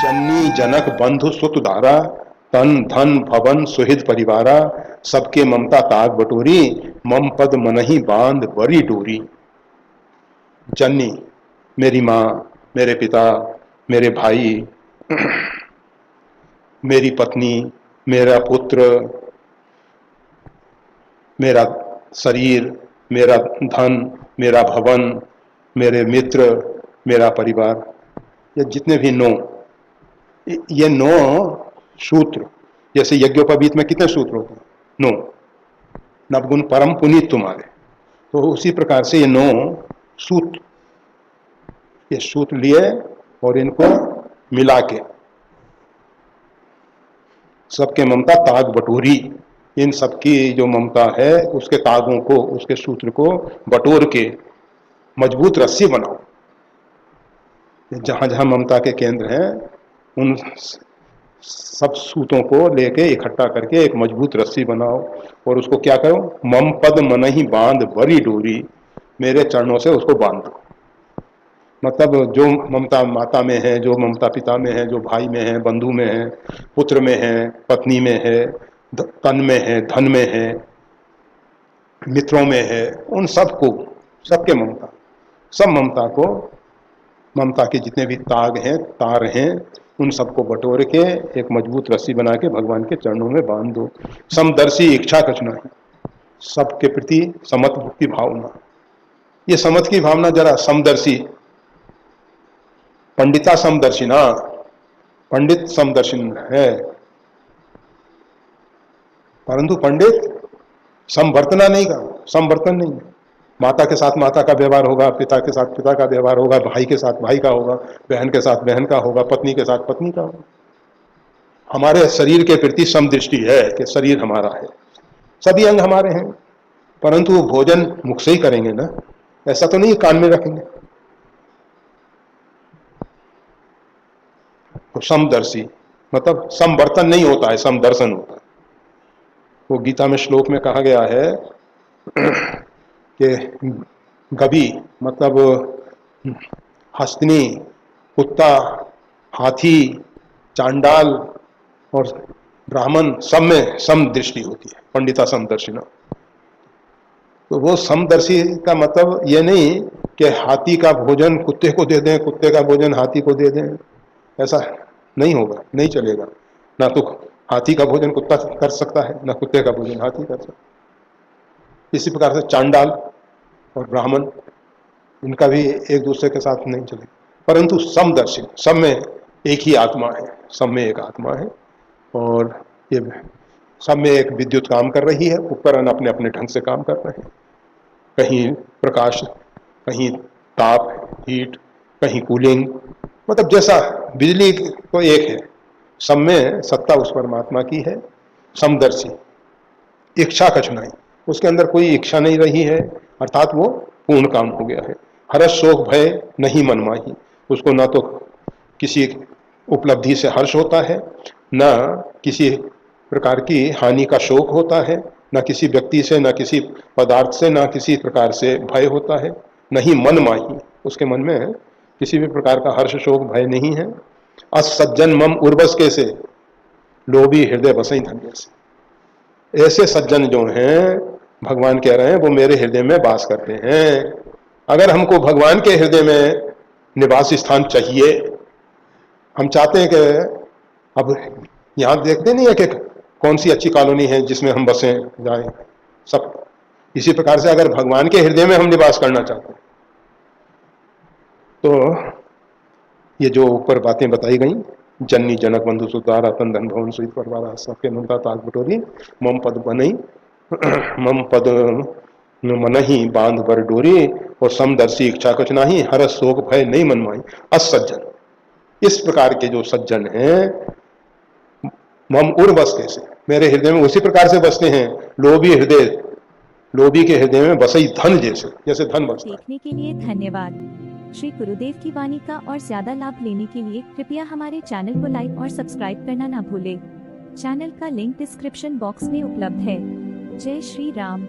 जननी जनक बंधु सुत धारा, तन धन भवन सुहृद परिवारा, सबके ममता ताग बटोरी, मम पद मनहि बांध बरी डोरी। जननी मेरी माँ, मेरे पिता, मेरे भाई, मेरी पत्नी, मेरा पुत्र, मेरा शरीर, मेरा धन, मेरा भवन, मेरे मित्र, मेरा परिवार, ये जितने भी नौ, ये नौ सूत्र, जैसे यज्ञोपवीत में कितने सूत्र होते हैं? नौ। नवगुण परम पुनीत तुम्हारे, तो उसी प्रकार से ये नौ सूत्र, ये सूत्र लिए और इनको मिला के सबके ममता ताग बटोरी, इन सबकी जो ममता है उसके तागों को, उसके सूत्र को बटोर के मजबूत रस्सी बनाओ। जहां जहां ममता के केंद्र हैं उन सब सूतों को लेके इकट्ठा करके एक मजबूत रस्सी बनाओ और उसको क्या करो, मम पद मनहि बांध बरी डोरी, मेरे चरणों से उसको बांध दो। मतलब जो ममता माता में है, जो ममता पिता में है, जो भाई में है, बंधु में है, पुत्र में है, पत्नी में है, तन में है, धन में है, मित्रों में है, उन सबको, सबके ममता, सब ममता को, ममता के जितने भी ताग हैं, तार हैं, उन सबको बटोर के एक मजबूत रस्सी बना के भगवान के चरणों में बांध दो। समदर्शी इच्छा कचना है, सबके प्रति समत्व की भावना। ये समत्व की भावना जरा समदर्शी, पंडिता समदर्शी ना, पंडित समदर्शी है, परंतु पंडित समवर्तना नहीं का, समवर्तन नहीं। माता के साथ माता का व्यवहार होगा, पिता के साथ पिता का व्यवहार होगा, भाई के साथ भाई का होगा, बहन के साथ बहन का होगा, पत्नी के साथ पत्नी का होगा। हमारे शरीर के प्रति समदृष्टि है कि शरीर हमारा है, सभी अंग हमारे हैं, परंतु वो भोजन मुख से ही करेंगे ना, ऐसा तो नहीं कान में रखेंगे। तो समदर्शी मतलब समवर्तन नहीं होता है, समदर्शन होता है। वो गीता में श्लोक में कहा गया है कि गबी मतलब हस्तिनी, कुत्ता, हाथी, चांडाल और ब्राह्मण, सब में सम दृष्टि होती है, पंडिता समदर्शिना। तो वो समदर्शी का मतलब ये नहीं कि हाथी का भोजन कुत्ते को दे दें, कुत्ते का भोजन हाथी को दे दें, ऐसा नहीं होगा, नहीं चलेगा। ना तो हाथी का भोजन कुत्ता कर सकता है, ना कुत्ते का भोजन हाथी कर सकता है। इसी प्रकार से चांडाल और ब्राह्मण, इनका भी एक दूसरे के साथ नहीं चलेगा। परंतु समदर्शी, सब में एक ही आत्मा है, सब में एक आत्मा है, और ये सब में एक विद्युत काम कर रही है, उपकरण अपने अपने ढंग से काम कर रहे हैं। कहीं प्रकाश, कहीं ताप, हीट, कहीं कूलिंग, मतलब जैसा बिजली तो एक है, सब में सत्ता उस परमात्मा की है। समदर्शी, इच्छा कछुनाई, उसके अंदर कोई इच्छा नहीं रही है, अर्थात वो पूर्ण काम हो गया है। हर्ष शोक भय नहीं मनमाही, उसको ना तो किसी उपलब्धि से हर्ष होता है, ना किसी प्रकार की हानि का शोक होता है, ना किसी व्यक्ति से, ना किसी पदार्थ से, ना किसी प्रकार से भय होता है, नहीं मनमाही, उसके मन में किसी भी प्रकार का हर्ष शोक भय नहीं है। असज्जन मम उर्वस के से, लोभी हृदय बसई धन्य से, ऐसे सज्जन जो हैं, भगवान कह रहे हैं वो मेरे हृदय में वास करते हैं। अगर हमको भगवान के हृदय में निवास स्थान चाहिए, हम चाहते हैं कि अब यहाँ देखते नहीं है कि कौन सी अच्छी कॉलोनी है जिसमें हम बसें जाएं, सब इसी प्रकार से अगर भगवान के हृदय में हम निवास करना चाहते हैं तो ये जो ऊपर बातें बताई गई, जननी जनक बंधु सुतारा तन धन भवन सुहित परवारा, सबके ममता ताग बटोरी, मम पद बनई मम पद मनहि बांध बर डोरी, और समदर्शी इच्छा कुछ नाही, हरस शोक भय नहीं मनमाई। असज्जन, इस प्रकार के जो सज्जन हैं, मम उर बस कैसे, मेरे हृदय में उसी प्रकार से बसते हैं। लोभी हृदय, लोभी के हृदय में बसई धन जैसे, जैसे धन बसता है। देखने के लिए धन्यवाद। श्री गुरुदेव की वाणी का और ज्यादा लाभ लेने के लिए कृपया हमारे चैनल को लाइक और सब्सक्राइब करना ना भूलें। चैनल का लिंक डिस्क्रिप्शन बॉक्स में उपलब्ध है। जय श्री राम।